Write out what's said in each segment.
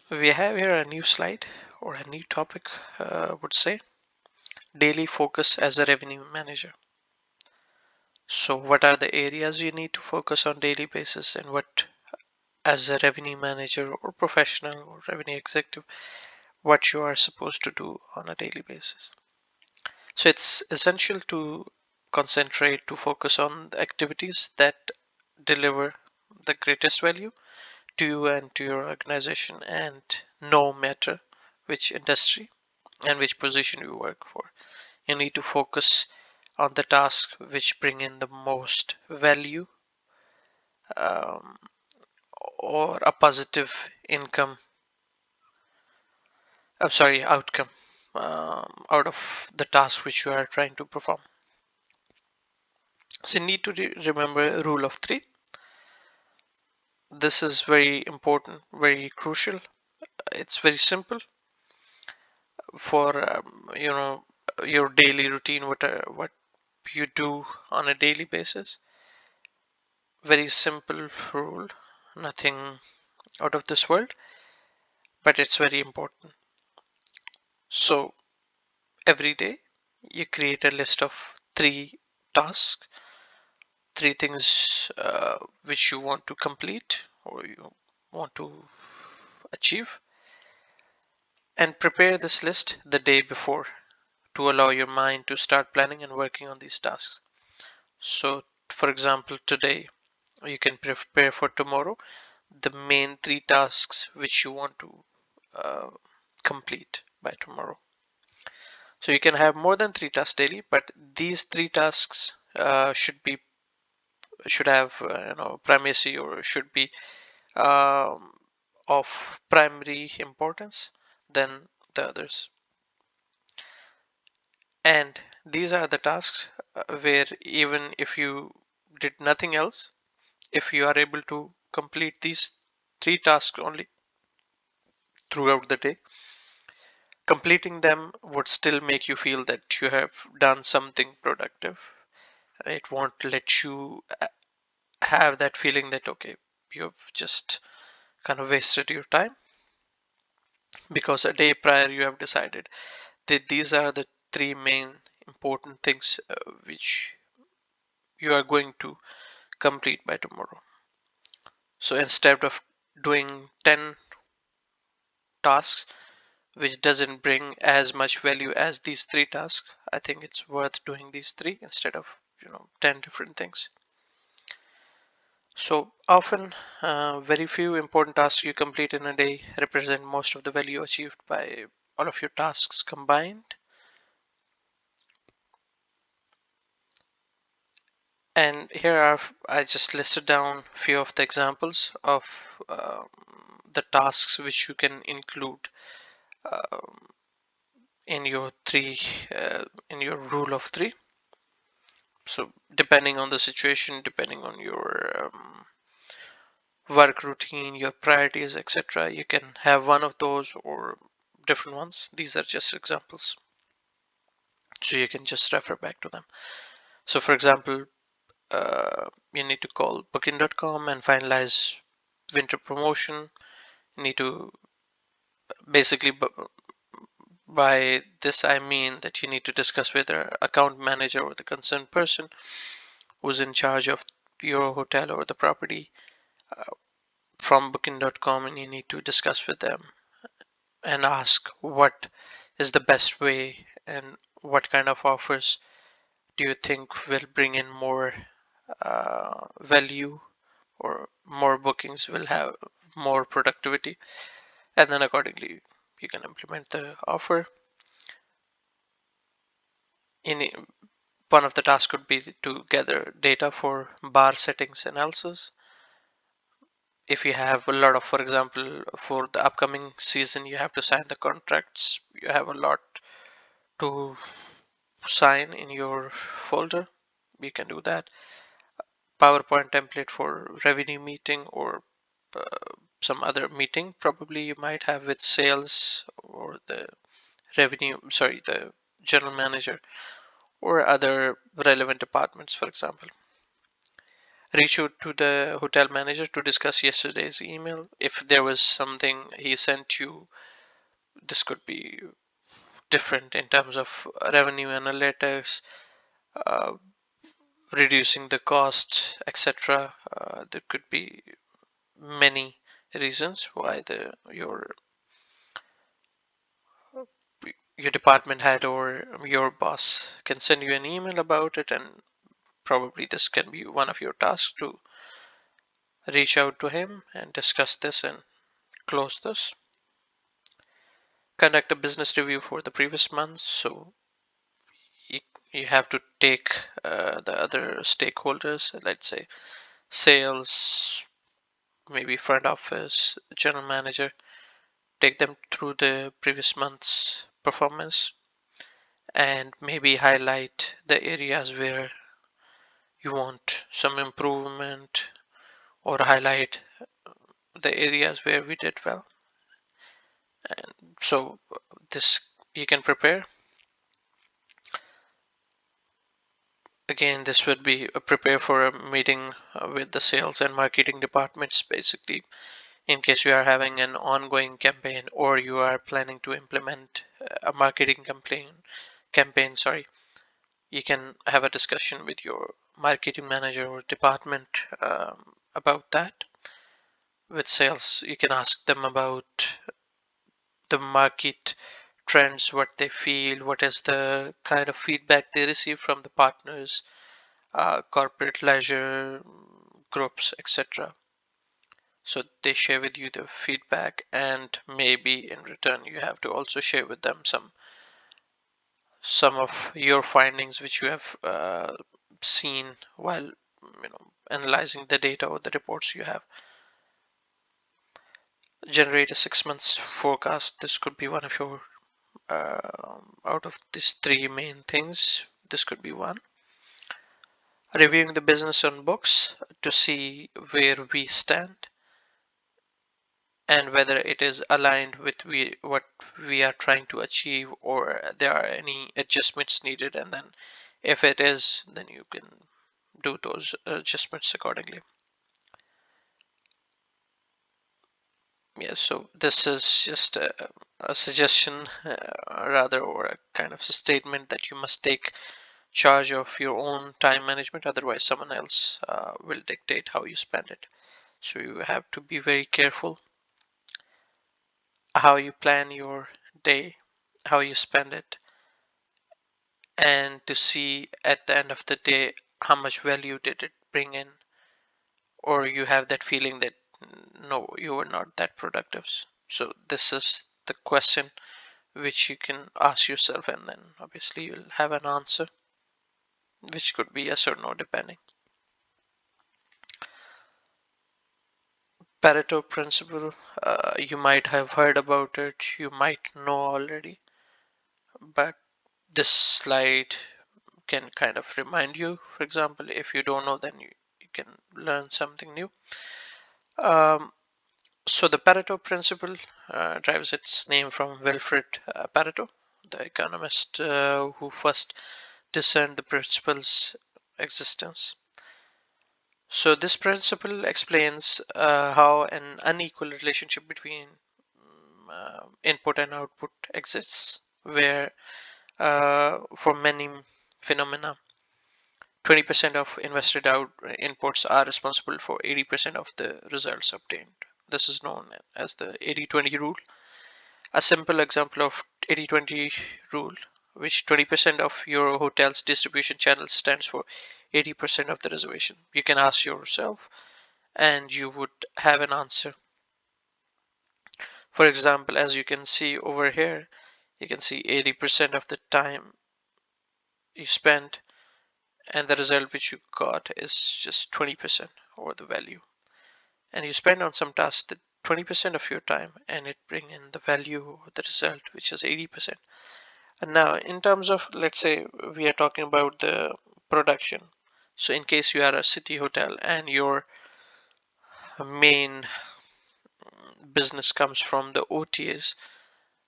We have here a new slide or a new topic, would say daily focus as a revenue manager. So, what are the areas you need to focus on daily basis, and what, as a revenue manager or professional or revenue executive, what you are supposed to do on a daily basis? So, it's essential to concentrate to focus on the activities that deliver the greatest value to you and to your organization, and no matter which industry and which position you work for. You need to focus on the tasks which bring in the most value, um, or a positive income, I'm sorry, outcome, out of the task which you are trying to perform. So you need to remember rule of three. This is very important, very crucial. It's very simple for your daily routine, what you do on a daily basis. Very simple rule, nothing out of this world, but it's very important. So every day you create a list of three tasks, three things which you want to complete or you want to achieve, and prepare this list the day before to allow your mind to start planning and working on these tasks. So, for example, today you can prepare for tomorrow the main three tasks which you want to uh, complete by tomorrow. So you can have more than three tasks daily, but these three tasks should have primacy, or should be um, of primary importance than the others. And these are the tasks where even if you did nothing else, if you are able to complete these three tasks only throughout the day, completing them would still make you feel that you have done something productive. It won't let you have that feeling that, okay, you've just kind of wasted your time, because a day prior you have decided that these are the three main important things which you are going to complete by tomorrow. So instead of doing 10 tasks which doesn't bring as much value as these three tasks, I think it's worth doing these three instead of 10 different things. So often, very few important tasks you complete in a day represent most of the value achieved by all of your tasks combined. And here are, I just listed down a few of the examples of the tasks which you can include um, in your in your rule of three. So depending on the situation, depending on your work routine, your priorities, etc., you can have one of those or different ones. These are just examples, so you can just refer back to them. So for example, you need to call booking.com and finalize winter promotion. You need to basically, by this I mean that you need to discuss with the account manager or the concerned person who's in charge of your hotel or the property from booking.com, and you need to discuss with them and ask what is the best way and what kind of offers do you think will bring in more value, or more bookings will have more productivity, and then accordingly you can implement the offer. In one of the tasks could be to gather data for bar settings analysis. If you have a lot of, for example, for the upcoming season you have to sign the contracts, you have a lot to sign in your folder, you can do that. PowerPoint template for revenue meeting, or uh, some other meeting probably you might have with sales or the the general manager or other relevant departments, for example. Reach out to the hotel manager to discuss yesterday's email. If there was something he sent you, this could be different in terms of revenue analytics, uh, reducing the costs, etc. There could be many reasons why your department head or your boss can send you an email about it, and probably this can be one of your tasks to reach out to him and discuss this and close this. Conduct a business review for the previous month. So you, you have to take the other stakeholders, let's say sales, maybe front office, general manager, take them through the previous month's performance and maybe highlight the areas where you want some improvement, or highlight the areas where we did well. And so this you can prepare. Again, this would be prepare for a meeting with the sales and marketing departments, basically, in case you are having an ongoing campaign or you are planning to implement a marketing campaign, sorry. You can have a discussion with your marketing manager or department about that. With sales, you can ask them about the market trends, what they feel, what is the kind of feedback they receive from the partners, corporate leisure groups, etc. So they share with you the feedback, and maybe in return you have to also share with them some of your findings which you have seen while analyzing the data or the reports you have. Generate a 6 months forecast. This could be one of your out of these three main things. This could be one. Reviewing the business on books to see where we stand and whether it is aligned with what we are trying to achieve, or there are any adjustments needed, and then if it is, then you can do those adjustments accordingly. Yeah, so this is just a suggestion, rather, or a kind of a statement that you must take charge of your own time management, otherwise someone else will dictate how you spend it. So you have to be very careful how you plan your day, how you spend it, and to see at the end of the day how much value did it bring in, or you have that feeling that no, you were not that productive. So this is the question which you can ask yourself, and then obviously you'll have an answer which could be yes or no depending. Pareto principle, you might have heard about it, you might know already, but this slide can kind of remind you. For example, if you don't know, then you can learn something new. um, so the Pareto principle derives its name from Wilfred Pareto, the economist who first discerned the principle's existence. So this principle explains how an unequal relationship between input and output exists, where for many phenomena, 20% of invested inputs are responsible for 80% of the results obtained. This is known as the 80-20 rule. A simple example of 80-20 rule, which 20% of your hotel's distribution channels stands for 80% of the reservation. You can ask yourself and you would have an answer. For example, as you can see over here, you can see 80% of the time you spent, and the result which you got is just 20%, or the value. And you spend on some task that 20% of your time, and it bring in the value or the result which is 80%. And now in terms of, let's say we are talking about the production. So in case you are a city hotel and your main business comes from the OTAs,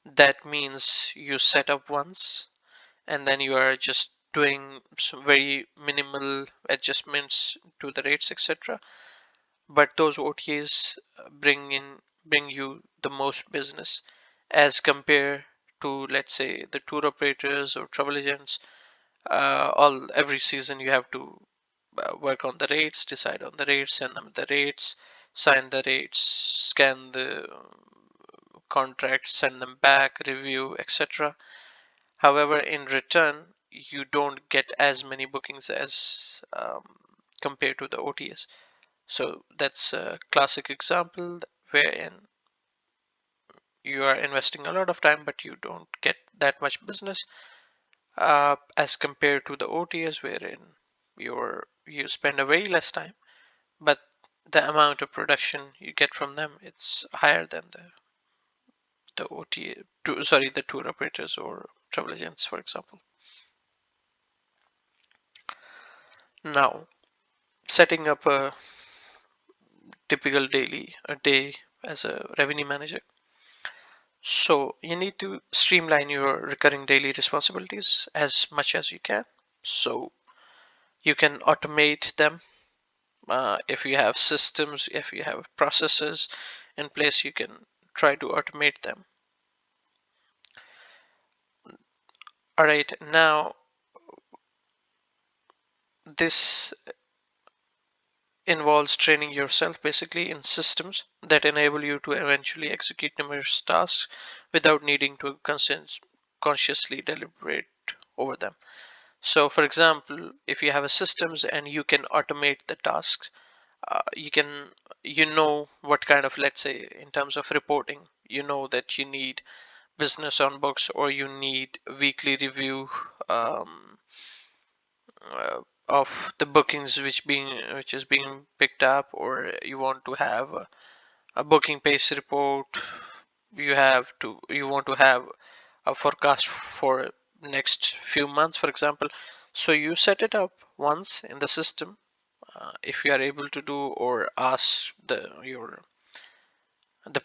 that means you set up once and then you are just doing some very minimal adjustments to the rates, etc. But those OTAs bring you the most business as compared to, let's say, the tour operators or travel agents. All every season you have to work on the rates, decide on the rates, send them the rates, sign the rates, scan the contracts, send them back, review, etc. However, in return, you don't get as many bookings as compared to the OTS. So that's a classic example wherein you are investing a lot of time, but you don't get that much business as compared to the OTS, wherein you spend a very less time, but the amount of production you get from them, it's higher than the OTA, sorry, the tour operators or travel agents, for example. Now, setting up a typical a day as a revenue manager. So you need to streamline your recurring daily responsibilities as much as you can. So you can automate them. If you have systems, if you have processes in place, you can try to automate them. All right, now this involves training yourself basically in systems that enable you to eventually execute numerous tasks without needing to consciously deliberate over them. So for example, if you have a systems and you can automate the tasks, you can, you know what kind of, let's say in terms of reporting, you know that you need business on books or you need weekly review of the bookings which is being picked up, or you want to have a booking pace report, you want to have a forecast for next few months, for example. So you set it up once in the system, if you are able to do, or ask the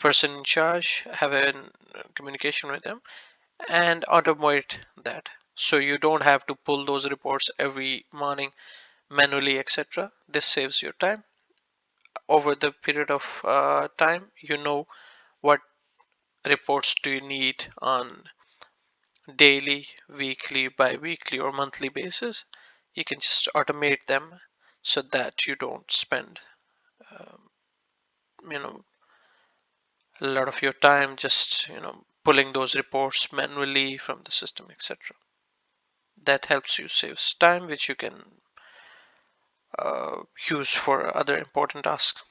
person in charge, have a communication with them and automate that, so you don't have to pull those reports every morning manually, etc. This saves your time. Over the period of time, you know what reports do you need on daily, weekly, bi-weekly, or monthly basis. You can just automate them so that you don't spend um, you know a lot of your time just pulling those reports manually from the system, etc. That helps you save time, which you can use for other important tasks.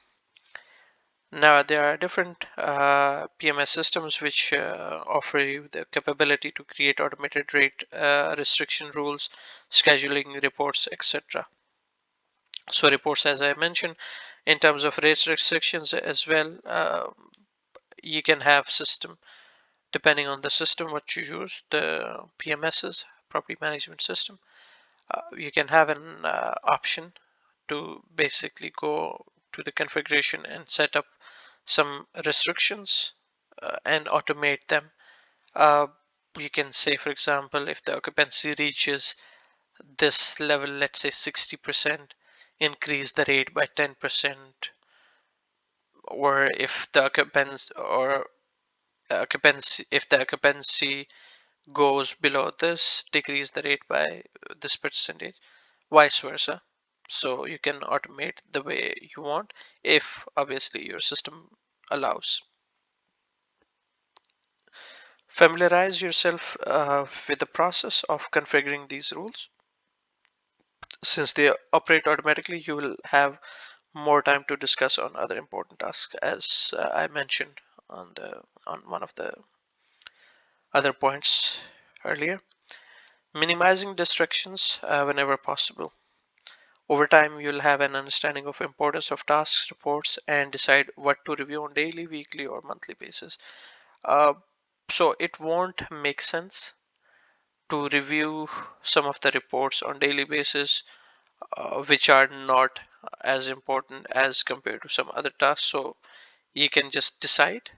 Now, there are different PMS systems which offer you the capability to create automated rate restriction rules, scheduling reports, etc. So reports, as I mentioned, in terms of rate restrictions as well, you can have system, depending on the system what you use, the PMSs, property management system, you can have an option to basically go to the configuration and set up some restrictions and automate them. Uh, you can say, for example, if the occupancy reaches this level, let's say 60%, increase the rate by 10%, or if the occupancy goes below this, decrease the rate by this percentage, vice versa. So you can automate the way you want, if obviously your system allows. Familiarize yourself with the process of configuring these rules. Since they operate automatically, you will have more time to discuss on other important tasks, as I mentioned on one of the other points earlier. Minimizing distractions whenever possible. Over time, you'll have an understanding of importance of tasks, reports, and decide what to review on daily, weekly, or monthly basis. Uh, so it won't make sense to review some of the reports on daily basis, which are not as important as compared to some other tasks. So you can just decide.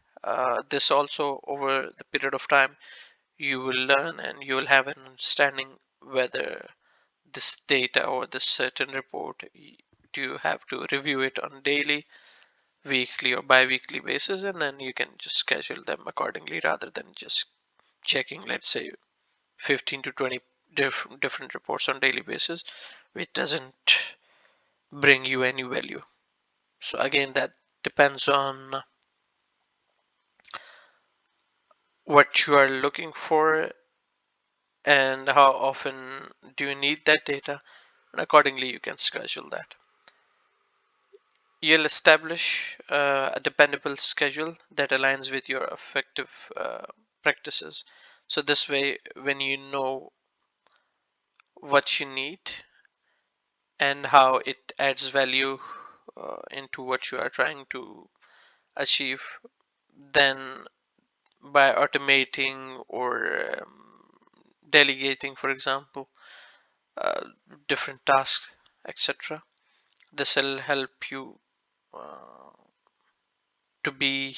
This also, over the period of time, you will learn and you will have an understanding whether this data or this certain report, do you have to review it on daily, weekly, or bi-weekly basis, and then you can just schedule them accordingly rather than just checking, let's say, 15 to 20 different reports on daily basis, which doesn't bring you any value. So again, that depends on what you are looking for and how often do you need that data, and accordingly you can schedule that. You'll establish a dependable schedule that aligns with your effective practices. So this way, when you know what you need and how it adds value into what you are trying to achieve, then by automating or delegating, for example, uh, different tasks, etc., this will help you uh, to be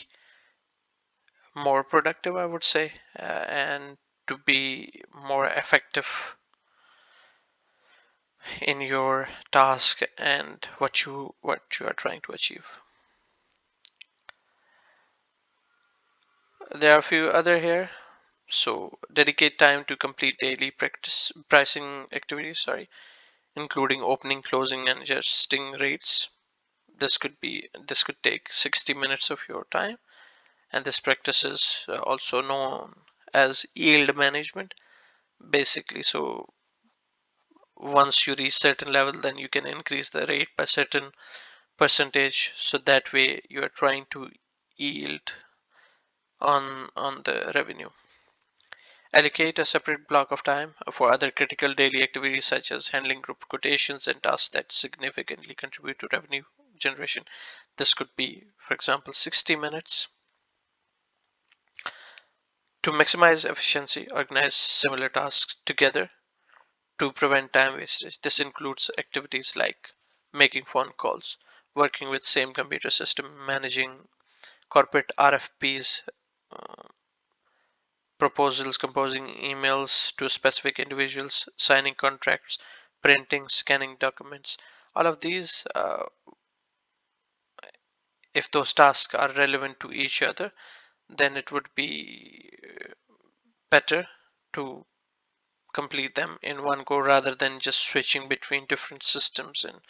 more productive, I would say, and to be more effective in your task and what you are trying to achieve. There are a few other here. So dedicate time to complete daily practice pricing activities, sorry, including opening, closing, and adjusting rates. This could take 60 minutes of your time, and this practice is also known as yield management, basically. So once you reach certain level, then you can increase the rate by certain percentage, so that way you are trying to yield on the revenue. Allocate a separate block of time for other critical daily activities such as handling group quotations and tasks that significantly contribute to revenue generation. This could be, for example, 60 minutes. To maximize efficiency, organize similar tasks together to prevent time wastage. This includes activities like making phone calls, working with same computer system, managing corporate RFPs, uh, proposals, composing emails to specific individuals, signing contracts, printing, scanning documents. All of these, if those tasks are relevant to each other, then it would be better to complete them in one go rather than just switching between different systems. And